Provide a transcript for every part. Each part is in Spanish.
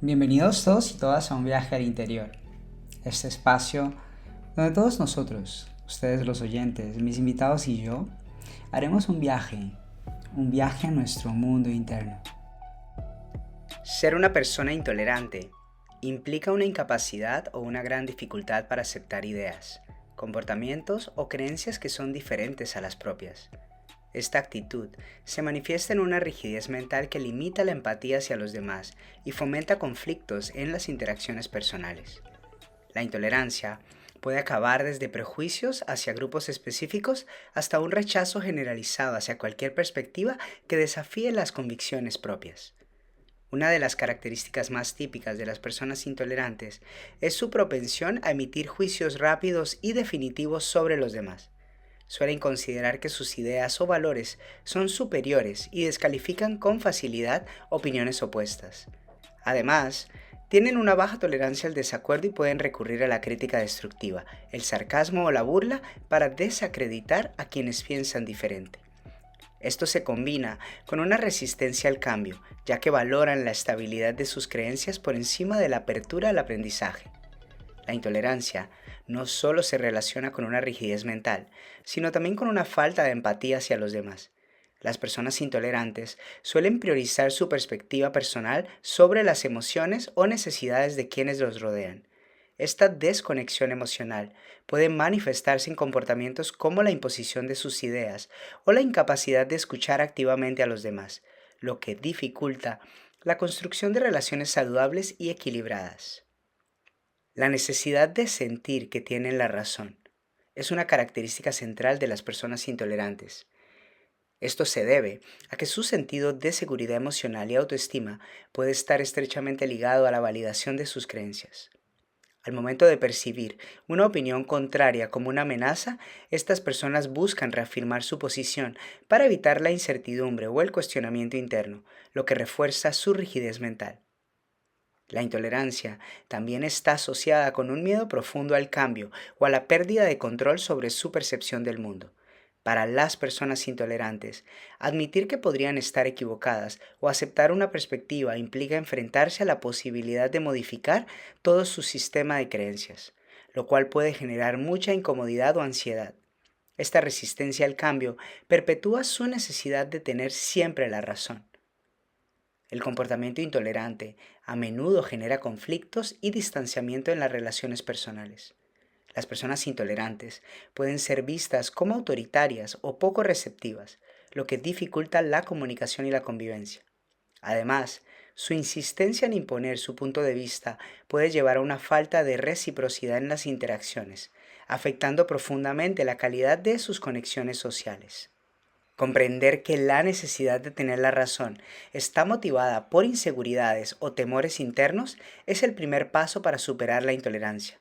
Bienvenidos todos y todas a un viaje al interior. Este espacio donde todos nosotros, ustedes los oyentes, mis invitados y yo, haremos un viaje a nuestro mundo interno. Ser una persona intolerante implica una incapacidad o una gran dificultad para aceptar ideas, comportamientos o creencias que son diferentes a las propias. Esta actitud se manifiesta en una rigidez mental que limita la empatía hacia los demás y fomenta conflictos en las interacciones personales. La intolerancia puede acabar desde prejuicios hacia grupos específicos hasta un rechazo generalizado hacia cualquier perspectiva que desafíe las convicciones propias. Una de las características más típicas de las personas intolerantes es su propensión a emitir juicios rápidos y definitivos sobre los demás. Suelen considerar que sus ideas o valores son superiores y descalifican con facilidad opiniones opuestas. Además, tienen una baja tolerancia al desacuerdo y pueden recurrir a la crítica destructiva, el sarcasmo o la burla para desacreditar a quienes piensan diferente. Esto se combina con una resistencia al cambio, ya que valoran la estabilidad de sus creencias por encima de la apertura al aprendizaje. La intolerancia no solo se relaciona con una rigidez mental, sino también con una falta de empatía hacia los demás. Las personas intolerantes suelen priorizar su perspectiva personal sobre las emociones o necesidades de quienes los rodean. Esta desconexión emocional puede manifestarse en comportamientos como la imposición de sus ideas o la incapacidad de escuchar activamente a los demás, lo que dificulta la construcción de relaciones saludables y equilibradas. La necesidad de sentir que tienen la razón es una característica central de las personas intolerantes. Esto se debe a que su sentido de seguridad emocional y autoestima puede estar estrechamente ligado a la validación de sus creencias. Al momento de percibir una opinión contraria como una amenaza, estas personas buscan reafirmar su posición para evitar la incertidumbre o el cuestionamiento interno, lo que refuerza su rigidez mental. La intolerancia también está asociada con un miedo profundo al cambio o a la pérdida de control sobre su percepción del mundo. Para las personas intolerantes, admitir que podrían estar equivocadas o aceptar una perspectiva implica enfrentarse a la posibilidad de modificar todo su sistema de creencias, lo cual puede generar mucha incomodidad o ansiedad. Esta resistencia al cambio perpetúa su necesidad de tener siempre la razón. El comportamiento intolerante a menudo genera conflictos y distanciamiento en las relaciones personales. Las personas intolerantes pueden ser vistas como autoritarias o poco receptivas, lo que dificulta la comunicación y la convivencia. Además, su insistencia en imponer su punto de vista puede llevar a una falta de reciprocidad en las interacciones, afectando profundamente la calidad de sus conexiones sociales. Comprender que la necesidad de tener la razón está motivada por inseguridades o temores internos es el primer paso para superar la intolerancia.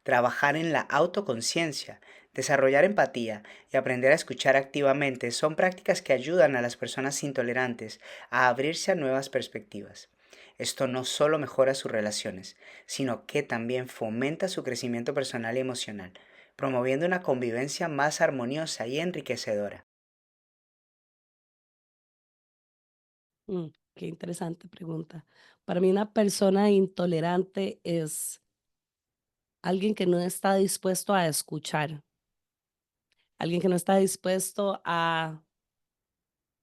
Trabajar en la autoconciencia, desarrollar empatía y aprender a escuchar activamente son prácticas que ayudan a las personas intolerantes a abrirse a nuevas perspectivas. Esto no solo mejora sus relaciones, sino que también fomenta su crecimiento personal y emocional, promoviendo una convivencia más armoniosa y enriquecedora. Qué interesante pregunta. Para mí una persona intolerante es alguien que no está dispuesto a escuchar, alguien que no está dispuesto a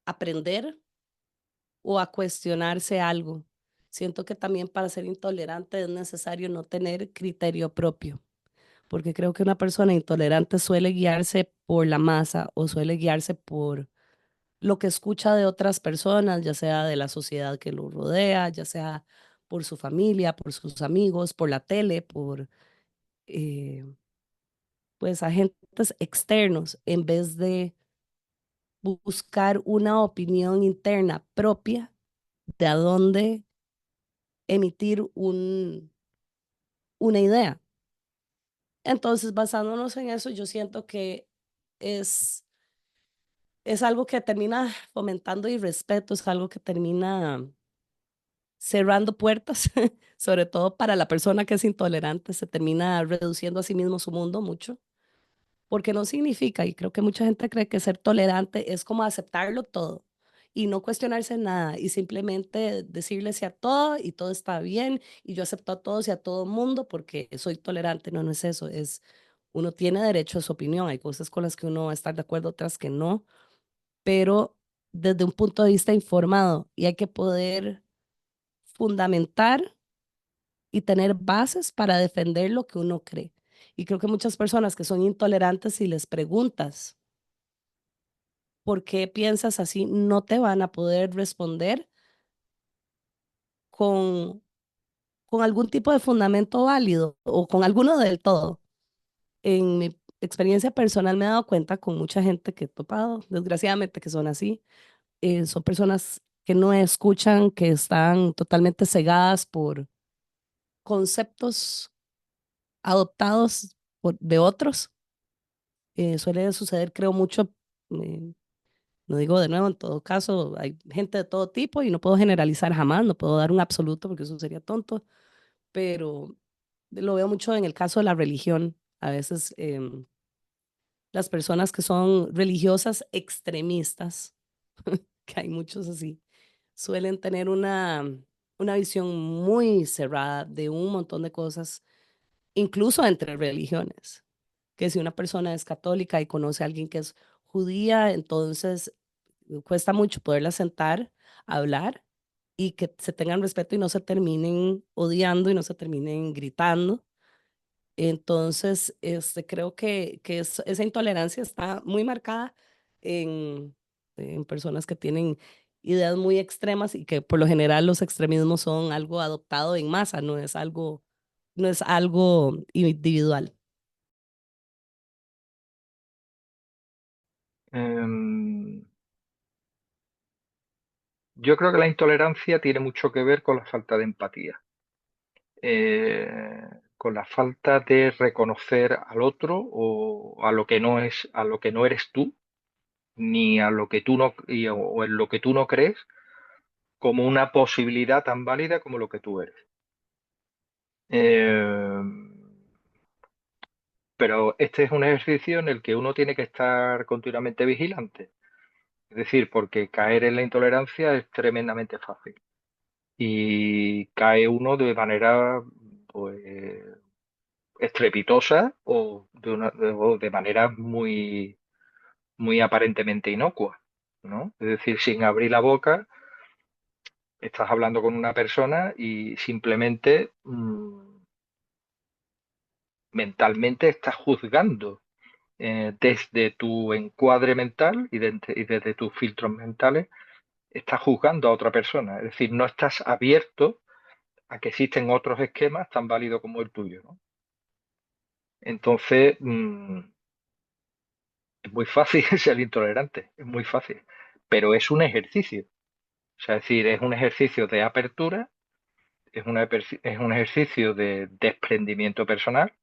aprender o a cuestionarse algo. Siento que también para ser intolerante es necesario no tener criterio propio, porque creo que una persona intolerante suele guiarse por la masa o suele guiarse por lo que escucha de otras personas, ya sea de la sociedad que lo rodea, ya sea por su familia, por sus amigos, por la tele, por eh, pues agentes externos, en vez de buscar una opinión interna propia de a dónde emitir una idea. Entonces, basándonos en eso, yo siento que es, es algo que termina fomentando irrespeto, es algo que termina cerrando puertas, sobre todo para la persona que es intolerante, se termina reduciendo a sí mismo su mundo mucho, porque no significa, y creo que mucha gente cree que ser tolerante es como aceptarlo todo y no cuestionarse nada y simplemente decirle sí a todo y todo está bien y yo acepto a todos y a todo mundo porque soy tolerante. No, no es eso, es uno tiene derecho a su opinión. Hay cosas con las que uno va a estar de acuerdo, otras que no, pero desde un punto de vista informado y hay que poder fundamentar y tener bases para defender lo que uno cree. Y creo que muchas personas que son intolerantes, si les preguntas por qué piensas así, no te van a poder responder con, con algún tipo de fundamento válido o con alguno del todo. En mi experiencia personal me he dado cuenta con mucha gente que he topado, desgraciadamente, que son así. Son personas que no escuchan, que están totalmente cegadas por conceptos adoptados de otros. Suele suceder, creo, mucho, eh, no digo de nuevo, en todo caso, hay gente de todo tipo y no puedo generalizar jamás, no puedo dar un absoluto porque eso sería tonto, pero lo veo mucho en el caso de la religión. A veces las personas que son religiosas extremistas, que hay muchos así, suelen tener una visión muy cerrada de un montón de cosas, incluso entre religiones. Que si una persona es católica y conoce a alguien que es judía, entonces cuesta mucho poderla sentar, hablar y que se tengan respeto y no se terminen odiando y no se terminen gritando. Entonces, creo que esa intolerancia está muy marcada en personas que tienen ideas muy extremas y que por lo general los extremismos son algo adoptado en masa, no es algo individual. Em, yo creo que la intolerancia tiene mucho que ver con la falta de empatía, con la falta de reconocer al otro o a lo que no es, a lo que no eres tú, ni a lo que tú no, o en lo que tú no crees, como una posibilidad tan válida como lo que tú eres. Em, pero este es un ejercicio en el que uno tiene que estar continuamente vigilante. Es decir, porque caer en la intolerancia es tremendamente fácil. Y cae uno de manera pues, estrepitosa o de manera muy, muy aparentemente inocua, ¿no? Es decir, sin abrir la boca, estás hablando con una persona y simplemente mentalmente estás juzgando desde tu encuadre mental y desde tus filtros mentales, estás juzgando a otra persona. Es decir, no estás abierto a que existen otros esquemas tan válidos como el tuyo, ¿no? Entonces, es muy fácil ser intolerante, es muy fácil, pero es un ejercicio. O sea, es decir, es un ejercicio de apertura, es un ejercicio de desprendimiento personal,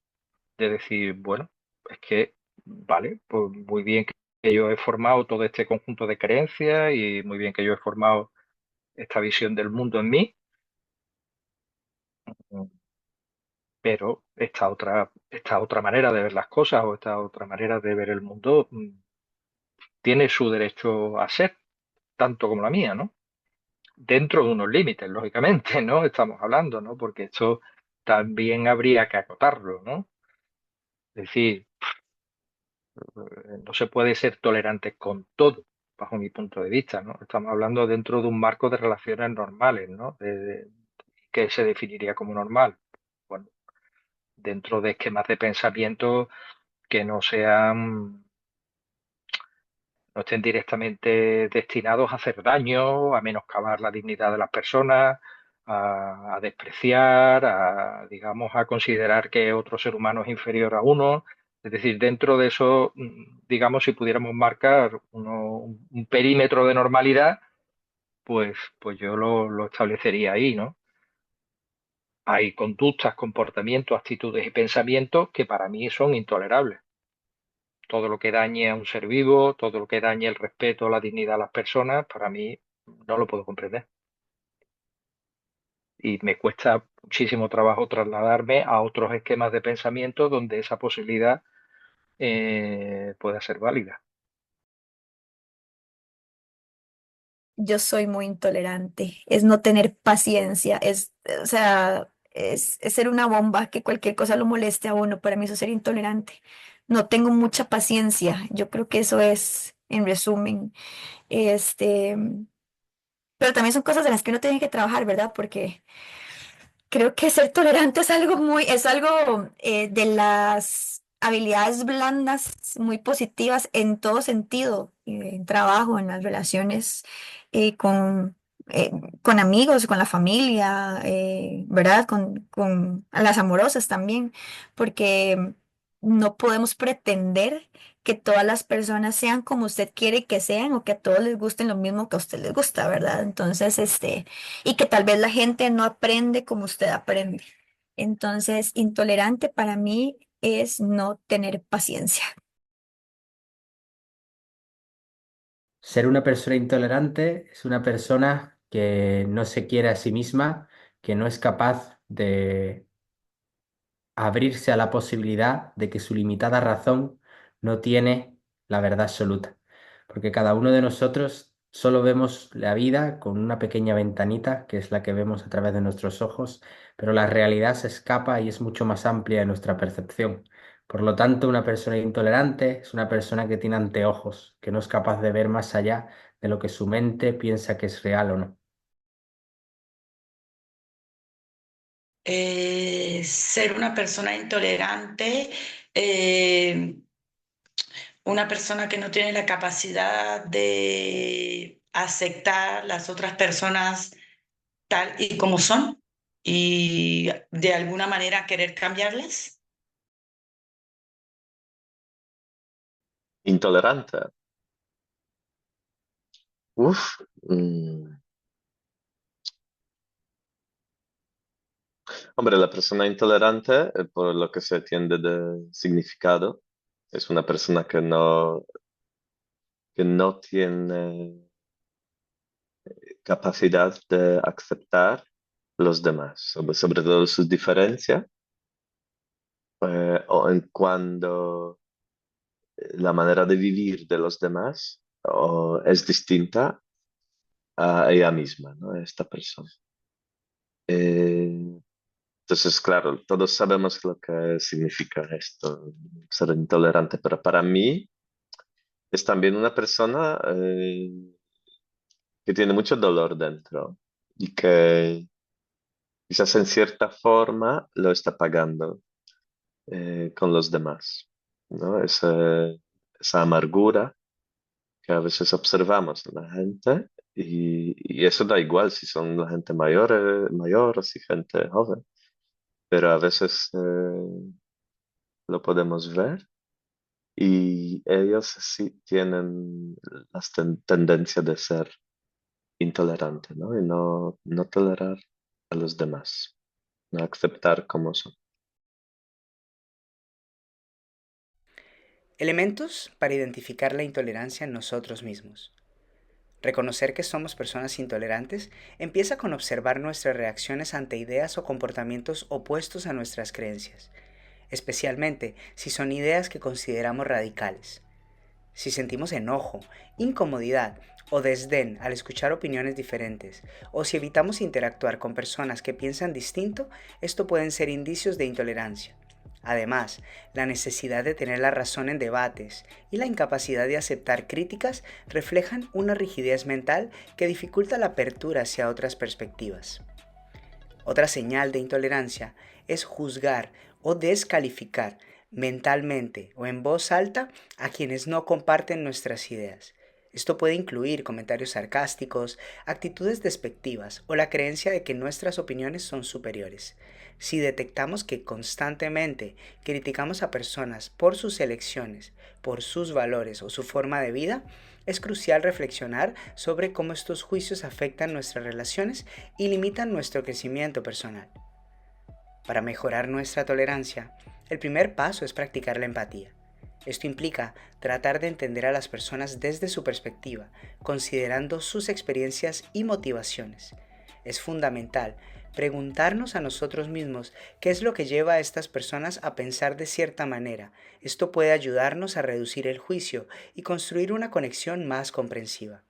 de decir, bueno, es que, vale, pues muy bien que yo he formado todo este conjunto de creencias y muy bien que yo he formado esta visión del mundo en mí, pero esta otra manera de ver las cosas o esta otra manera de ver el mundo tiene su derecho a ser, tanto como la mía, ¿no? Dentro de unos límites, lógicamente, ¿no? Estamos hablando, ¿no? Porque esto también habría que acotarlo, ¿no? Es decir, no se puede ser tolerante con todo, bajo mi punto de vista, ¿no? Estamos hablando dentro de un marco de relaciones normales, ¿no? ¿Qué se definiría como normal? Bueno, dentro de esquemas de pensamiento que no estén directamente destinados a hacer daño, a menoscabar la dignidad de las personas, a despreciar, digamos, a considerar que otro ser humano es inferior a uno. Es decir, dentro de eso, digamos, si pudiéramos marcar un perímetro de normalidad, pues yo lo establecería ahí, ¿no? Hay conductas, comportamientos, actitudes y pensamientos que para mí son intolerables. Todo lo que dañe a un ser vivo, todo lo que dañe el respeto, la dignidad a las personas, para mí no lo puedo comprender. Y me cuesta muchísimo trabajo trasladarme a otros esquemas de pensamiento donde esa posibilidad pueda ser válida. Yo soy muy intolerante, es no tener paciencia, o sea, es ser una bomba que cualquier cosa lo moleste a uno. Para mí eso es ser intolerante. No tengo mucha paciencia. Yo creo que eso es, en resumen, este, pero también son cosas de las que uno tiene que trabajar, ¿verdad? Porque creo que ser tolerante es algo de las habilidades blandas muy positivas en todo sentido, en trabajo, en las relaciones eh, con, eh, con amigos, con la familia, ¿verdad? Con las amorosas también, porque no podemos pretender que todas las personas sean como usted quiere que sean o que a todos les gusten lo mismo que a usted les gusta, ¿verdad? Entonces, y que tal vez la gente no aprende como usted aprende. Entonces, intolerante para mí es no tener paciencia. Ser una persona intolerante es una persona que no se quiere a sí misma, que no es capaz de abrirse a la posibilidad de que su limitada razón no tiene la verdad absoluta. Porque cada uno de nosotros solo vemos la vida con una pequeña ventanita, que es la que vemos a través de nuestros ojos, pero la realidad se escapa y es mucho más amplia de nuestra percepción. Por lo tanto, una persona intolerante es una persona que tiene anteojos, que no es capaz de ver más allá de lo que su mente piensa que es real o no. Ser una persona intolerante, eh, una persona que no tiene la capacidad de aceptar las otras personas tal y como son y de alguna manera querer cambiarlas. Intolerante. Uf. Hombre, la persona intolerante, por lo que se entiende de significado, es una persona que no tiene capacidad de aceptar los demás, sobre todo sus diferencias, o en cuando la manera de vivir de los demás es distinta a ella misma, ¿no? A esta persona. Eh, entonces, claro, todos sabemos lo que significa esto, ser intolerante, pero para mí es también una persona que tiene mucho dolor dentro y que quizás en cierta forma lo está pagando con los demás, ¿no? Esa amargura que a veces observamos en la gente y eso da igual si son la gente mayor o si gente joven, pero a veces lo podemos ver y ellos sí tienen las tendencias de ser intolerantes, ¿no? Y no tolerar a los demás, no aceptar como son. Elementos para identificar la intolerancia en nosotros mismos. Reconocer que somos personas intolerantes empieza con observar nuestras reacciones ante ideas o comportamientos opuestos a nuestras creencias, especialmente si son ideas que consideramos radicales. Si sentimos enojo, incomodidad o desdén al escuchar opiniones diferentes, o si evitamos interactuar con personas que piensan distinto, esto pueden ser indicios de intolerancia. Además, la necesidad de tener la razón en debates y la incapacidad de aceptar críticas reflejan una rigidez mental que dificulta la apertura hacia otras perspectivas. Otra señal de intolerancia es juzgar o descalificar mentalmente o en voz alta a quienes no comparten nuestras ideas. Esto puede incluir comentarios sarcásticos, actitudes despectivas o la creencia de que nuestras opiniones son superiores. Si detectamos que constantemente criticamos a personas por sus elecciones, por sus valores o su forma de vida, es crucial reflexionar sobre cómo estos juicios afectan nuestras relaciones y limitan nuestro crecimiento personal. Para mejorar nuestra tolerancia, el primer paso es practicar la empatía. Esto implica tratar de entender a las personas desde su perspectiva, considerando sus experiencias y motivaciones. Es fundamental preguntarnos a nosotros mismos qué es lo que lleva a estas personas a pensar de cierta manera. Esto puede ayudarnos a reducir el juicio y construir una conexión más comprensiva.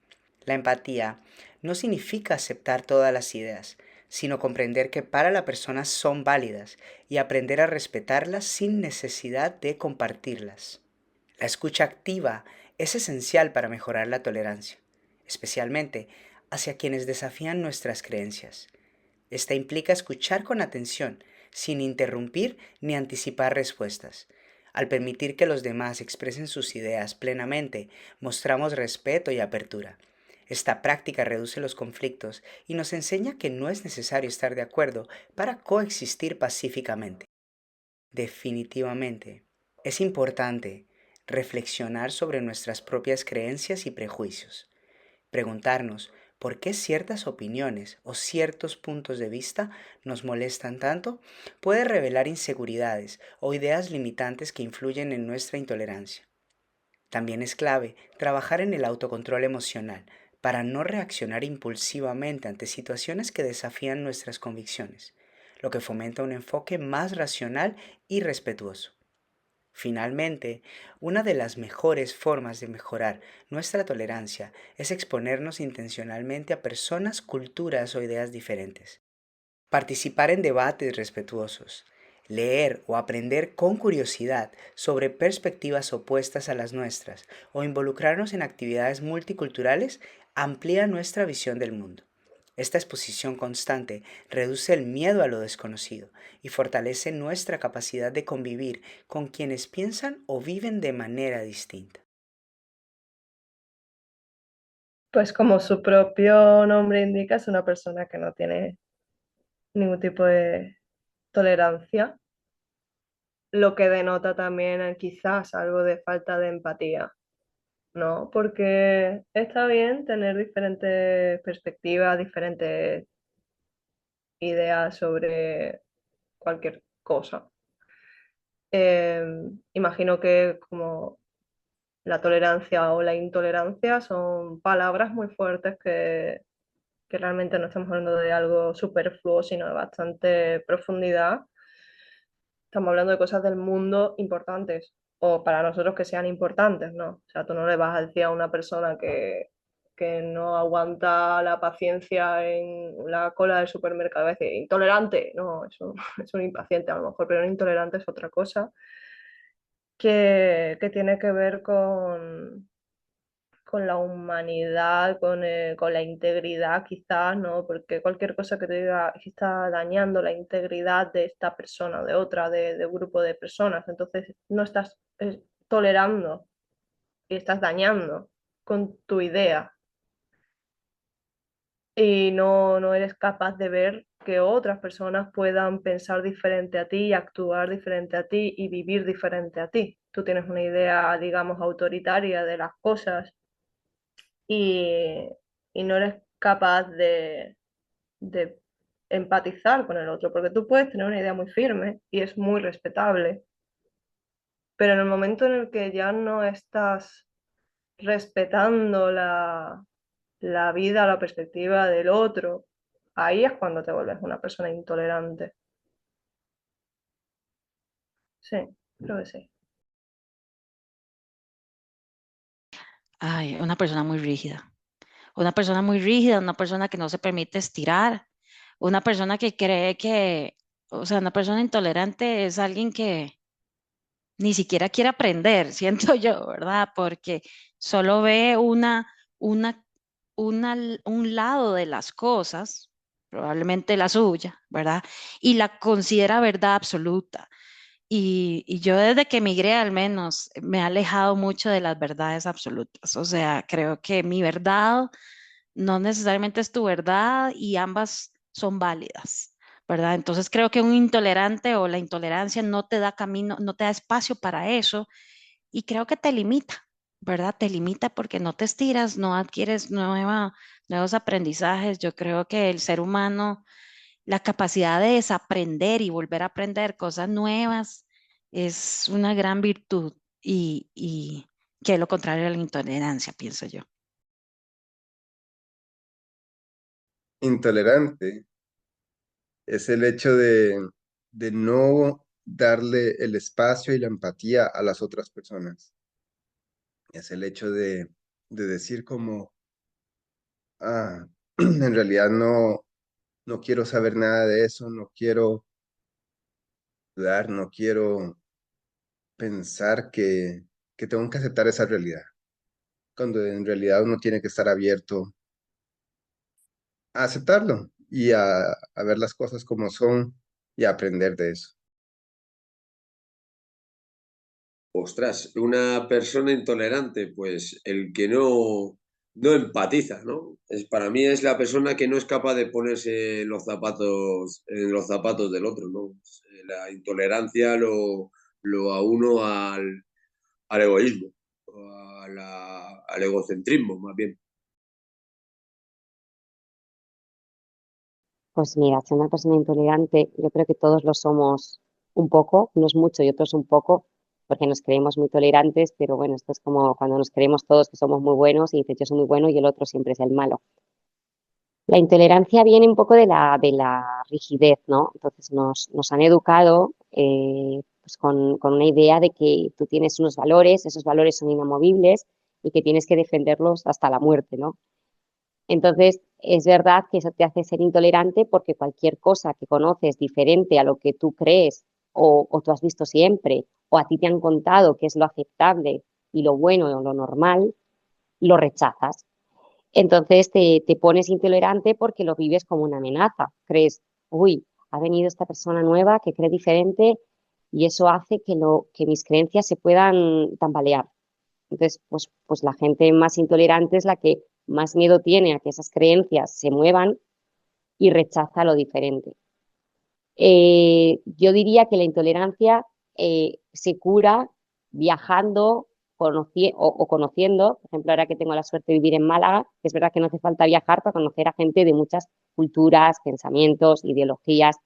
La empatía no significa aceptar todas las ideas, sino comprender que para la persona son válidas y aprender a respetarlas sin necesidad de compartirlas. La escucha activa es esencial para mejorar la tolerancia, especialmente hacia quienes desafían nuestras creencias. Esta implica escuchar con atención, sin interrumpir ni anticipar respuestas. Al permitir que los demás expresen sus ideas plenamente, mostramos respeto y apertura. Esta práctica reduce los conflictos y nos enseña que no es necesario estar de acuerdo para coexistir pacíficamente. Definitivamente, es importante reflexionar sobre nuestras propias creencias y prejuicios. Preguntarnos por qué ciertas opiniones o ciertos puntos de vista nos molestan tanto puede revelar inseguridades o ideas limitantes que influyen en nuestra intolerancia. También es clave trabajar en el autocontrol emocional para no reaccionar impulsivamente ante situaciones que desafían nuestras convicciones, lo que fomenta un enfoque más racional y respetuoso. Finalmente, una de las mejores formas de mejorar nuestra tolerancia es exponernos intencionalmente a personas, culturas o ideas diferentes. Participar en debates respetuosos, leer o aprender con curiosidad sobre perspectivas opuestas a las nuestras o involucrarnos en actividades multiculturales amplía nuestra visión del mundo. Esta exposición constante reduce el miedo a lo desconocido y fortalece nuestra capacidad de convivir con quienes piensan o viven de manera distinta. Pues como su propio nombre indica, es una persona que no tiene ningún tipo de tolerancia, lo que denota también quizás algo de falta de empatía, ¿no? Porque está bien tener diferentes perspectivas, diferentes ideas sobre cualquier cosa. Imagino que como la tolerancia o la intolerancia son palabras muy fuertes que realmente no estamos hablando de algo superfluo, sino de bastante profundidad. Estamos hablando de cosas del mundo importantes, o para nosotros que sean importantes, ¿no? O sea, tú no le vas a decir a una persona que no aguanta la paciencia en la cola del supermercado, va a decir, intolerante, no, es un impaciente a lo mejor, pero un intolerante es otra cosa que tiene que ver con la humanidad, con la integridad quizás, ¿no? Porque cualquier cosa que te diga que está dañando la integridad de esta persona o de otra, de un grupo de personas, entonces no estás tolerando y estás dañando con tu idea y no eres capaz de ver que otras personas puedan pensar diferente a ti y actuar diferente a ti y vivir diferente a ti. Tú tienes una idea, digamos, autoritaria de las cosas y, y no eres capaz de empatizar con el otro, porque tú puedes tener una idea muy firme y es muy respetable, pero en el momento en el que ya no estás respetando la vida, la perspectiva del otro, ahí es cuando te vuelves una persona intolerante. Sí, creo que sí. Ay, una persona muy rígida. Una persona muy rígida, una persona que no se permite estirar, una persona que cree que, o sea, una persona intolerante es alguien que ni siquiera quiere aprender, siento yo, ¿verdad? Porque solo ve una, un lado de las cosas, probablemente la suya, ¿verdad? Y la considera verdad absoluta. Y yo desde que emigré al menos me he alejado mucho de las verdades absolutas. O sea, creo que mi verdad no necesariamente es tu verdad y ambas son válidas, ¿verdad? Entonces creo que un intolerante o la intolerancia no te da camino, no te da espacio para eso y creo que te limita, ¿verdad? Te limita porque no te estiras, no adquieres nuevos aprendizajes. Yo creo que el ser humano, la capacidad de desaprender y volver a aprender cosas nuevas es una gran virtud y que es lo contrario a la intolerancia, pienso yo. Intolerante es el hecho de no darle el espacio y la empatía a las otras personas. Es el hecho de decir como, ah, en realidad no quiero saber nada de eso, no quiero dudar, no quiero pensar que tengo que aceptar esa realidad, cuando en realidad uno tiene que estar abierto a aceptarlo y a ver las cosas como son y a aprender de eso. Ostras, una persona intolerante, pues el que no empatiza, ¿no? Para mí es la persona que no es capaz de ponerse en los zapatos del otro, ¿no? La intolerancia lo a uno al egoísmo, al egocentrismo, más bien. Pues mira, ser una persona intolerante, yo creo que todos lo somos un poco, unos mucho y otros un poco, porque nos creemos muy tolerantes, pero bueno, esto es como cuando nos creemos todos que somos muy buenos y dices yo soy muy bueno y el otro siempre es el malo. La intolerancia viene un poco de la rigidez, ¿no? Entonces nos han educado pues con una idea de que tú tienes unos valores, esos valores son inamovibles y que tienes que defenderlos hasta la muerte, ¿no? Entonces, es verdad que eso te hace ser intolerante porque cualquier cosa que conoces diferente a lo que tú crees o tú has visto siempre o a ti te han contado que es lo aceptable y lo bueno o lo normal, lo rechazas. Entonces te pones intolerante porque lo vives como una amenaza. Crees, uy, ha venido esta persona nueva que cree diferente y eso hace que mis creencias se puedan tambalear. Entonces, pues la gente más intolerante es la que más miedo tiene a que esas creencias se muevan y rechaza lo diferente. Yo diría que la intolerancia se cura viajando o conociendo. Por ejemplo, ahora que tengo la suerte de vivir en Málaga, es verdad que no hace falta viajar para conocer a gente de muchas culturas, pensamientos, ideologías.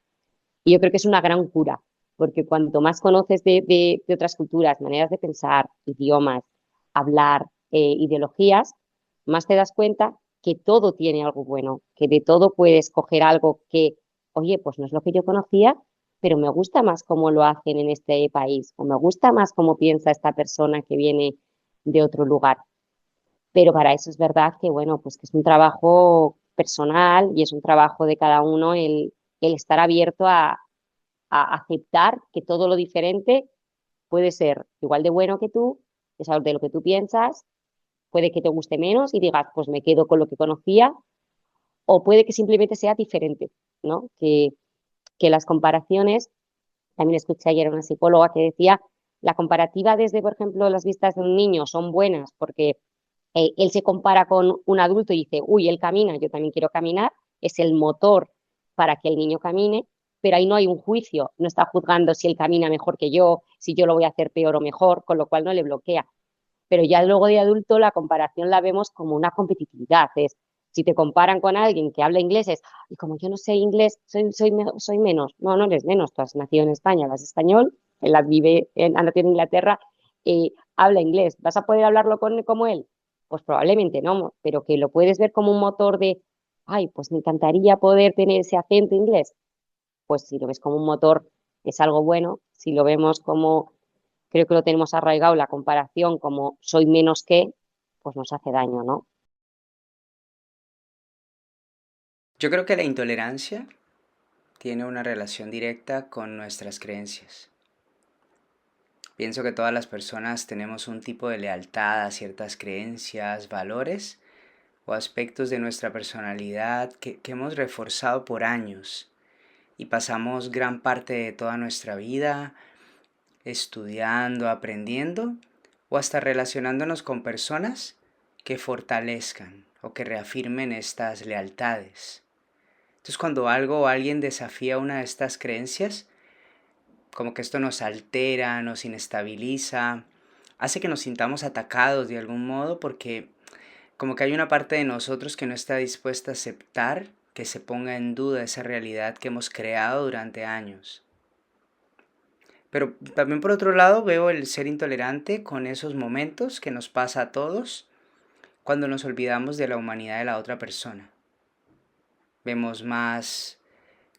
Y yo creo que es una gran cura, porque cuanto más conoces de otras culturas, maneras de pensar, idiomas, hablar, ideologías, más te das cuenta que todo tiene algo bueno, que de todo puedes coger algo que, oye, pues no es lo que yo conocía, pero me gusta más cómo lo hacen en este país, o me gusta más cómo piensa esta persona que viene de otro lugar. Pero para eso es verdad que, bueno, pues que es un trabajo personal y es un trabajo de cada uno el estar abierto a aceptar que todo lo diferente puede ser igual de bueno que tú, es algo de lo que tú piensas, puede que te guste menos y digas, pues me quedo con lo que conocía, o puede que simplemente sea diferente, ¿no? Que las comparaciones, también escuché ayer a una psicóloga que decía, la comparativa desde, por ejemplo, las vistas de un niño son buenas porque él se compara con un adulto y dice, uy, él camina, yo también quiero caminar, es el motor para que el niño camine, pero ahí no hay un juicio, no está juzgando si él camina mejor que yo, si yo lo voy a hacer peor o mejor, con lo cual no le bloquea. Pero ya luego de adulto la comparación la vemos como una competitividad, es si te comparan con alguien que habla inglés, es, y como yo no sé inglés, soy menos. No, no eres menos, tú has nacido en España, hablas español, él vive, ha nacido en Inglaterra, habla inglés, ¿vas a poder hablarlo como él? Pues probablemente no, pero que lo puedes ver como un motor de, ay, pues me encantaría poder tener ese acento inglés. Pues si lo ves como un motor es algo bueno, si lo vemos como, creo que lo tenemos arraigado, la comparación como soy menos que, pues nos hace daño, ¿no? Yo creo que la intolerancia tiene una relación directa con nuestras creencias. Pienso que todas las personas tenemos un tipo de lealtad a ciertas creencias, valores o aspectos de nuestra personalidad que hemos reforzado por años y pasamos gran parte de toda nuestra vida estudiando, aprendiendo o hasta relacionándonos con personas que fortalezcan o que reafirmen estas lealtades. Entonces, cuando algo o alguien desafía una de estas creencias, como que esto nos altera, nos inestabiliza, hace que nos sintamos atacados de algún modo porque como que hay una parte de nosotros que no está dispuesta a aceptar que se ponga en duda esa realidad que hemos creado durante años. Pero también por otro lado veo el ser intolerante con esos momentos que nos pasa a todos cuando nos olvidamos de la humanidad de la otra persona. Vemos más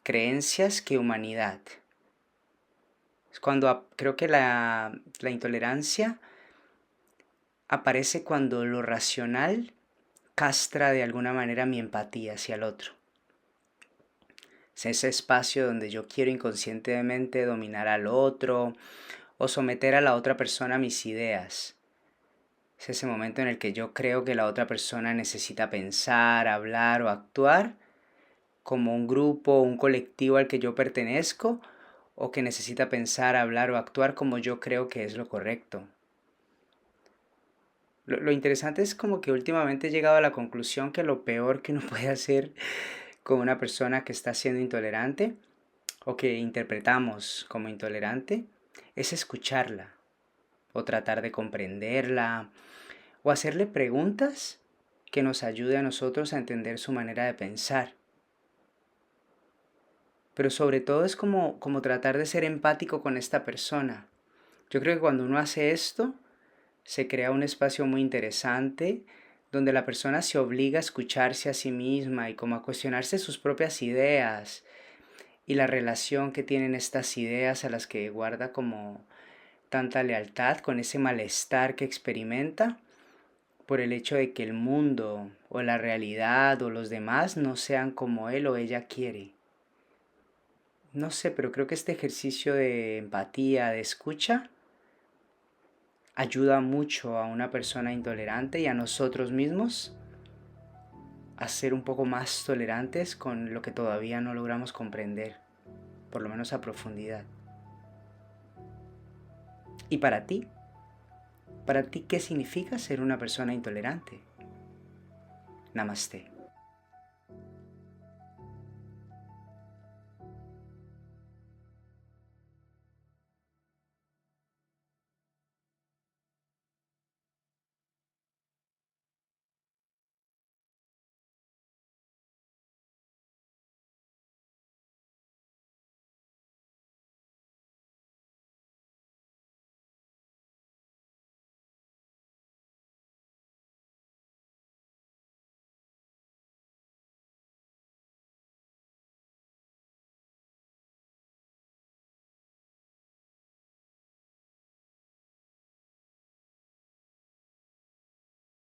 creencias que humanidad. Es cuando creo que la intolerancia aparece cuando lo racional castra de alguna manera mi empatía hacia el otro. Es ese espacio donde yo quiero inconscientemente dominar al otro o someter a la otra persona a mis ideas. Es ese momento en el que yo creo que la otra persona necesita pensar, hablar o actuar como un grupo o un colectivo al que yo pertenezco, o que necesita pensar, hablar o actuar como yo creo que es lo correcto. Lo interesante es como que últimamente he llegado a la conclusión que lo peor que uno puede hacer con una persona que está siendo intolerante o que interpretamos como intolerante es escucharla o tratar de comprenderla o hacerle preguntas que nos ayude a nosotros a entender su manera de pensar. Pero sobre todo es como tratar de ser empático con esta persona. Yo creo que cuando uno hace esto, se crea un espacio muy interesante donde la persona se obliga a escucharse a sí misma y como a cuestionarse sus propias ideas y la relación que tienen estas ideas a las que guarda como tanta lealtad, con ese malestar que experimenta por el hecho de que el mundo o la realidad o los demás no sean como él o ella quiere. No sé, pero creo que este ejercicio de empatía, de escucha, ayuda mucho a una persona intolerante y a nosotros mismos a ser un poco más tolerantes con lo que todavía no logramos comprender, por lo menos a profundidad. ¿Y para ti? ¿Para ti qué significa ser una persona intolerante? Namaste.